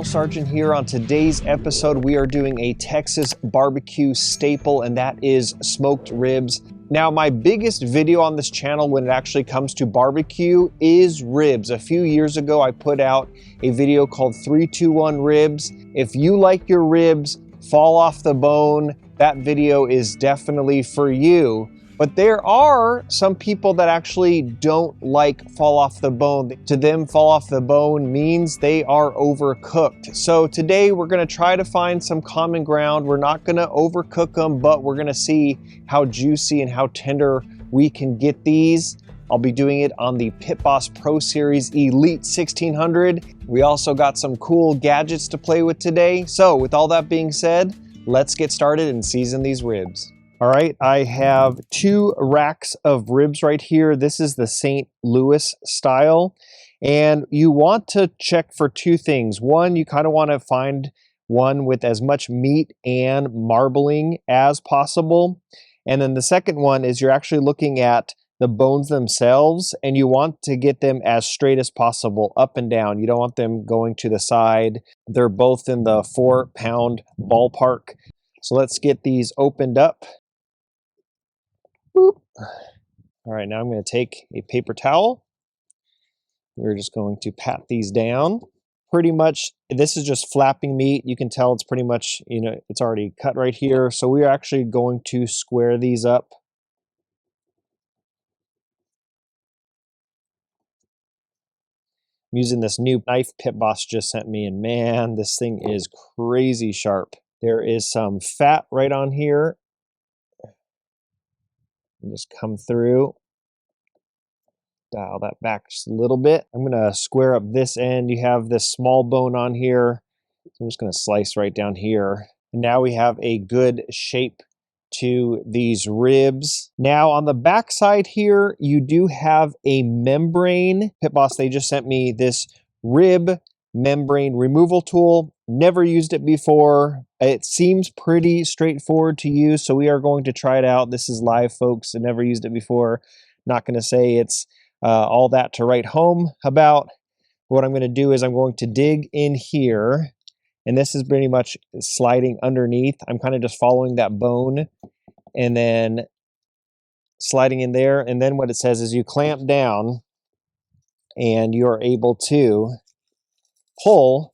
Sergeant here. On today's episode, we are doing a Texas barbecue staple, and that is smoked ribs. Now, my biggest video on this channel when it actually comes to barbecue is ribs. A few years ago, I put out a video called 3-2-1 Ribs. If you like your ribs fall off the bone, that video is definitely for you. But there are some people that actually don't like fall off the bone. To them, fall off the bone means they are overcooked. So today we're gonna try to find some common ground. We're not gonna overcook them, but we're gonna see how juicy and how tender we can get these. I'll be doing it on the Pit Boss Pro Series Elite 1600. We also got some cool gadgets to play with today. So with all that being said, let's get started and season these ribs. All right, I have 2 racks of ribs right here. This is the St. Louis style. And you want to check for 2 things. One, you kind of want to find one with as much meat and marbling as possible. And then the second one is you're actually looking at the bones themselves, and you want to get them as straight as possible, up and down. You don't want them going to the side. They're both in the 4-pound ballpark. So let's get these opened up. Boop. All right, now I'm going to take a paper towel. We're just going to pat these down. Pretty much, this is just flapping meat. You can tell it's pretty much, it's already cut right here. So we are actually going to square these up. I'm using this new knife Pit Boss just sent me, and man, this thing is crazy sharp. There is some fat right on here. Just come through, dial that back just a little bit. I'm gonna square up this end. You have this small bone on here. So I'm just gonna slice right down here. And now we have a good shape to these ribs. Now on the back side here, you do have a membrane. Pit Boss, they just sent me this rib membrane removal tool. Never used it before. It seems pretty straightforward to use, so we are going to try it out. This is live, folks. I never used it before. Not going to say it's all that to write home about. What I'm going to do is I'm going to dig in here, and this is pretty much sliding underneath. I'm kind of just following that bone and then sliding in there. And then what it says is you clamp down and you're able to pull,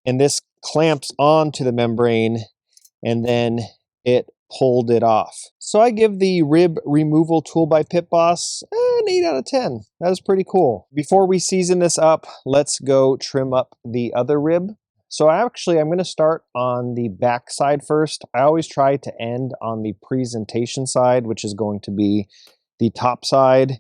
and this clamps onto the membrane, and then it pulled it off. So I give the rib removal tool by Pit Boss an 8 out of 10. That is pretty cool. Before we season this up, let's go trim up the other rib. So I'm going to start on the back side first. I always try to end on the presentation side, which is going to be the top side.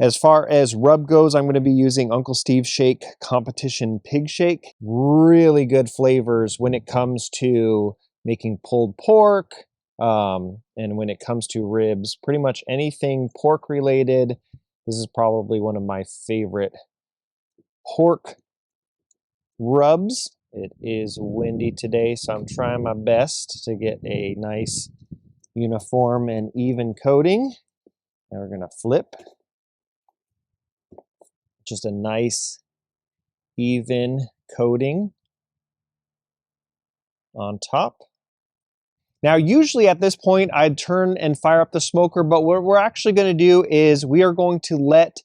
As far as rub goes, I'm going to be using Uncle Steve's Shake Competition Pig Shake. Really good flavors when it comes to making pulled pork, and when it comes to ribs. Pretty much anything pork related. This is probably one of my favorite pork rubs. It is windy today, so I'm trying my best to get a nice uniform and even coating. Now we're going to flip. Just a nice even coating on top. Now usually at this point I'd turn and fire up the smoker, but what we're actually going to do is we are going to let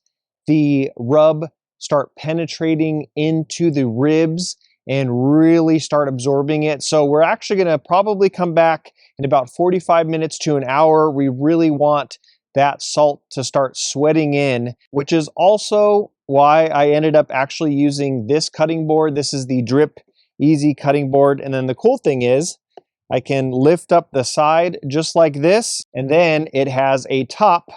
the rub start penetrating into the ribs and really start absorbing it. So we're actually going to probably come back in about 45 minutes to an hour. We really want that salt to start sweating in, which is also why I ended up actually using this cutting board. This is the Drip Easy cutting board. And then the cool thing is I can lift up the side just like this, and then it has a top.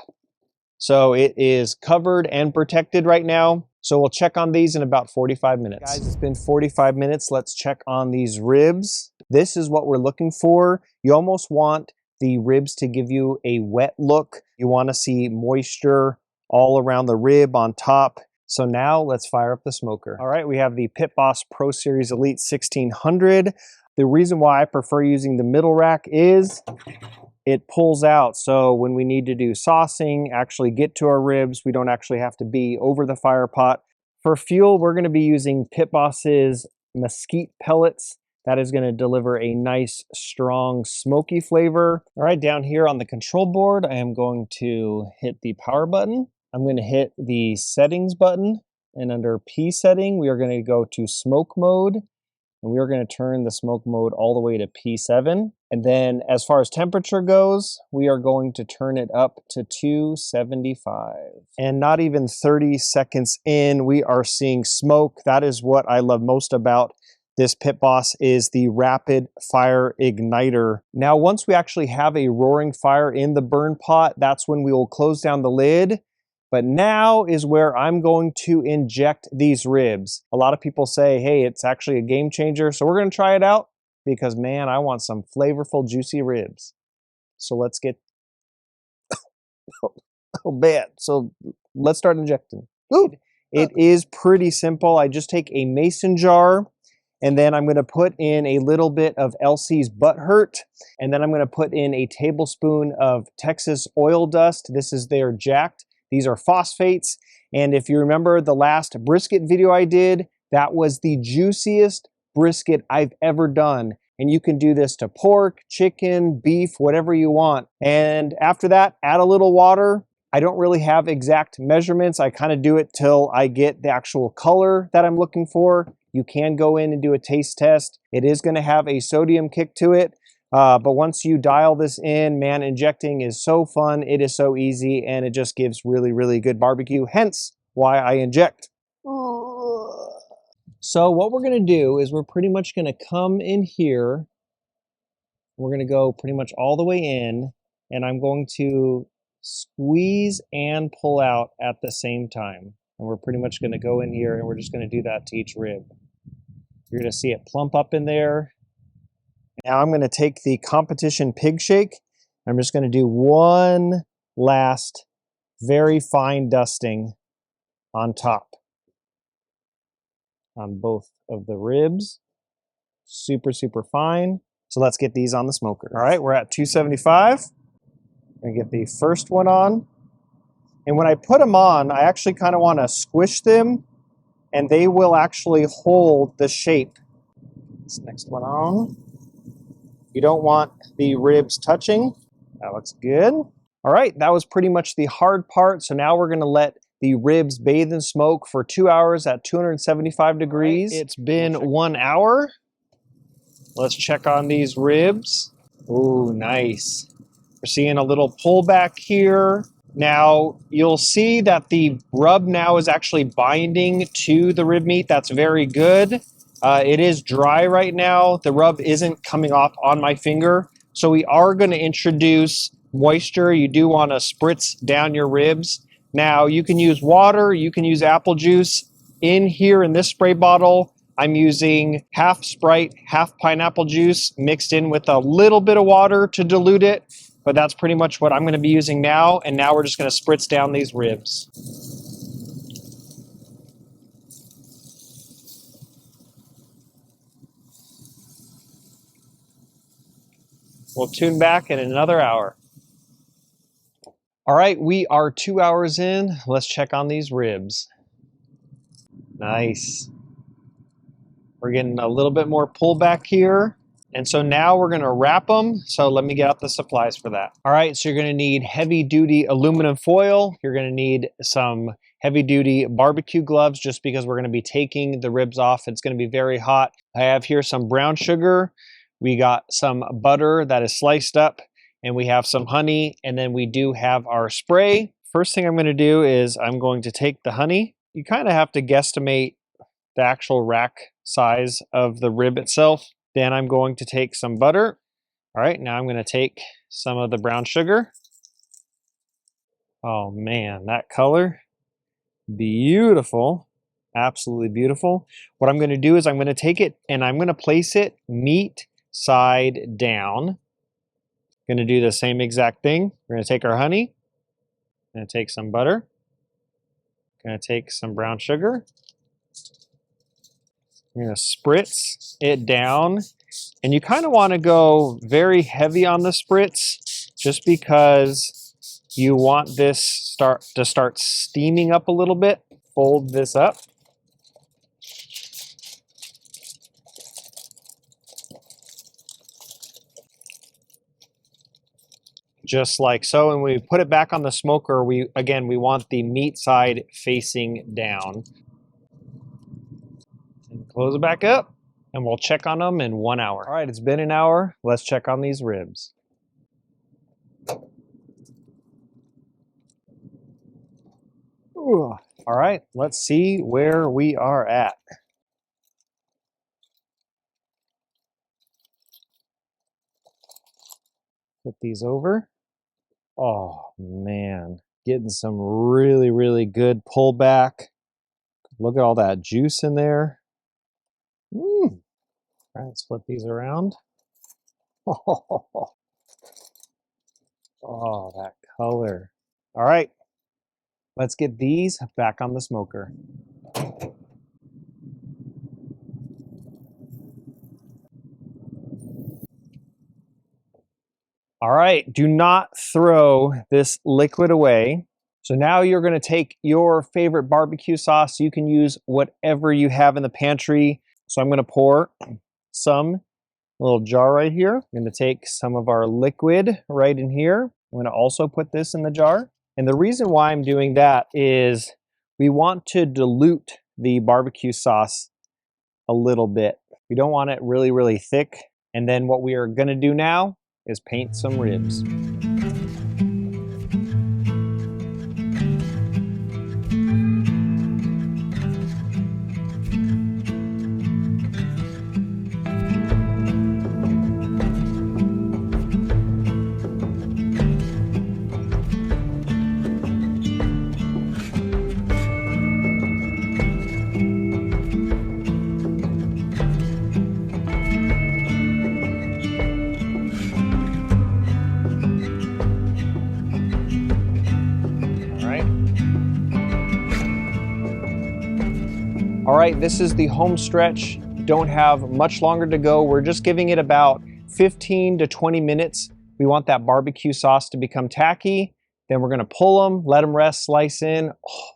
So it is covered and protected right now. So we'll check on these in about 45 minutes. Guys, it's been 45 minutes. Let's check on these ribs. This is what we're looking for. You almost want the ribs to give you a wet look. You want to see moisture all around the rib on top. So now let's fire up the smoker. All right, we have the Pit Boss Pro Series Elite 1600. The reason why I prefer using the middle rack is it pulls out. So when we need to do saucing, actually get to our ribs, we don't actually have to be over the fire pot. For fuel, we're going to be using Pit Boss's mesquite pellets. That is going to deliver a nice, strong, smoky flavor. All right, down here on the control board, I am going to hit the power button. I'm going to hit the settings button, and under P setting, we are going to go to smoke mode. And we are going to turn the smoke mode all the way to P7. And then as far as temperature goes, we are going to turn it up to 275. And not even 30 seconds in, we are seeing smoke. That is what I love most about this Pit Boss, is the rapid fire igniter. Now, once we actually have a roaring fire in the burn pot, that's when we will close down the lid. But now is where I'm going to inject these ribs. A lot of people say, hey, it's actually a game changer. So we're going to try it out because, man, I want some flavorful, juicy ribs. So let's get, oh, bad. So let's start injecting. Ooh. It is pretty simple. I just take a mason jar, and then I'm going to put in a little bit of Elsie's Butthurt, and then I'm going to put in a tablespoon of Texas oil dust. This is their jacked. These are phosphates, and if you remember the last brisket video I did, that was the juiciest brisket I've ever done. And you can do this to pork, chicken, beef, whatever you want. And after that, add a little water. I don't really have exact measurements. I kind of do it till I get the actual color that I'm looking for. You can go in and do a taste test. It is going to have a sodium kick to it. But once you dial this in, man, injecting is so fun. It is so easy, and it just gives really, really good barbecue. Hence why I inject. So what we're going to do is we're pretty much going to come in here. We're going to go pretty much all the way in, and I'm going to squeeze and pull out at the same time. And we're pretty much going to go in here, and we're just going to do that to each rib. You're going to see it plump up in there. Now I'm going to take the competition pig shake. I'm just going to do one last very fine dusting on top on both of the ribs. Super, super fine. So let's get these on the smoker. All right, we're at 275. I'm going to get the first one on. And when I put them on, I actually kind of want to squish them, and they will actually hold the shape. This next one on. You don't want the ribs touching. That looks good. All right, that was pretty much the hard part. So now we're going to let the ribs bathe in smoke for 2 hours at 275 degrees. Right, it's been 1 hour. Let's check on these ribs. Ooh, nice. We're seeing a little pullback here. Now, you'll see that the rub now is actually binding to the rib meat. That's very good. It is dry right now. The rub isn't coming off on my finger. So we are going to introduce moisture. You do want to spritz down your ribs. Now, you can use water. You can use apple juice. In here in this spray bottle, I'm using half Sprite, half pineapple juice mixed in with a little bit of water to dilute it. But that's pretty much what I'm going to be using now. And now we're just going to spritz down these ribs. We'll tune back in another hour. All right, we are 2 hours in. Let's check on these ribs. Nice. We're getting a little bit more pullback here. And so now we're going to wrap them. So let me get out the supplies for that. All right, so you're going to need heavy duty aluminum foil. You're going to need some heavy duty barbecue gloves just because we're going to be taking the ribs off. It's going to be very hot. I have here some brown sugar. We got some butter that is sliced up, and we have some honey, and then we do have our spray. First thing I'm going to do is I'm going to take the honey. You kind of have to guesstimate the actual rack size of the rib itself. Then I'm going to take some butter. All right, now I'm going to take some of the brown sugar. Oh man, that color, beautiful, absolutely beautiful. What I'm going to do is I'm going to take it and I'm going to place it meat side down. Going to do the same exact thing. We're going to take our honey, going to take some butter, going to take some brown sugar. You're going to spritz it down, and you kind of want to go very heavy on the spritz just because you want this to start steaming up a little bit. Fold this up. just like so. And when we put it back on the smoker, we want the meat side facing down. And close it back up, and we'll check on them in 1 hour. All right, it's been an hour. Let's check on these ribs. Ooh. All right, let's see where we are at. Put these over. Oh man, getting some really, really good pullback. Look at all that juice in there. All right, split these around. Oh, that color. All right, let's get these back on the smoker. All right, do not throw this liquid away. So now you're gonna take your favorite barbecue sauce. You can use whatever you have in the pantry. So I'm gonna pour some little jar right here. I'm gonna take some of our liquid right in here. I'm gonna also put this in the jar. And the reason why I'm doing that is we want to dilute the barbecue sauce a little bit. We don't want it really, really thick. And then what we are gonna do now is paint some ribs. All right, this is the home stretch. Don't have much longer to go. We're just giving it about 15 to 20 minutes. We want that barbecue sauce to become tacky. Then we're gonna pull them, let them rest, slice in. Oh,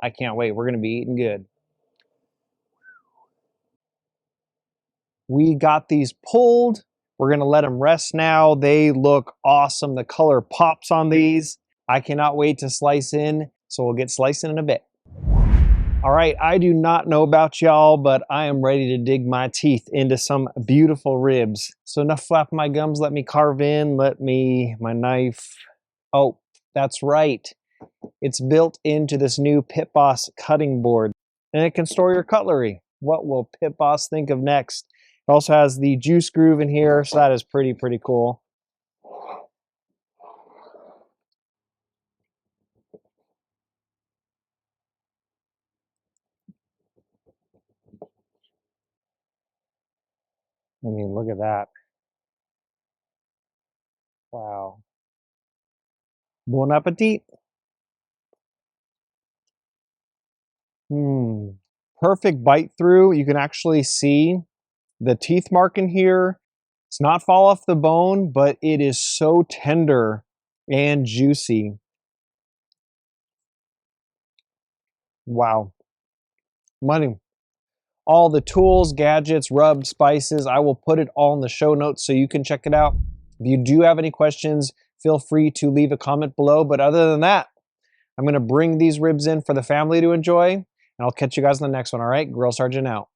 I can't wait, we're gonna be eating good. We got these pulled. We're gonna let them rest now. They look awesome. The color pops on these. I cannot wait to slice in. So we'll get slicing in a bit. All right, I do not know about y'all, but I am ready to dig my teeth into some beautiful ribs. So enough flapping my gums, let me carve in, my knife. Oh, that's right. It's built into this new Pit Boss cutting board, and it can store your cutlery. What will Pit Boss think of next? It also has the juice groove in here, so that is pretty cool. I mean, look at that. Wow. Bon appetit. Perfect bite through. You can actually see the teeth mark in here. It's not fall off the bone, but it is so tender and juicy. Wow. Money. All the tools, gadgets, rubs, spices, I will put it all in the show notes so you can check it out. If you do have any questions, feel free to leave a comment below. But other than that, I'm going to bring these ribs in for the family to enjoy, and I'll catch you guys in the next one, all right? Grill Sergeant out.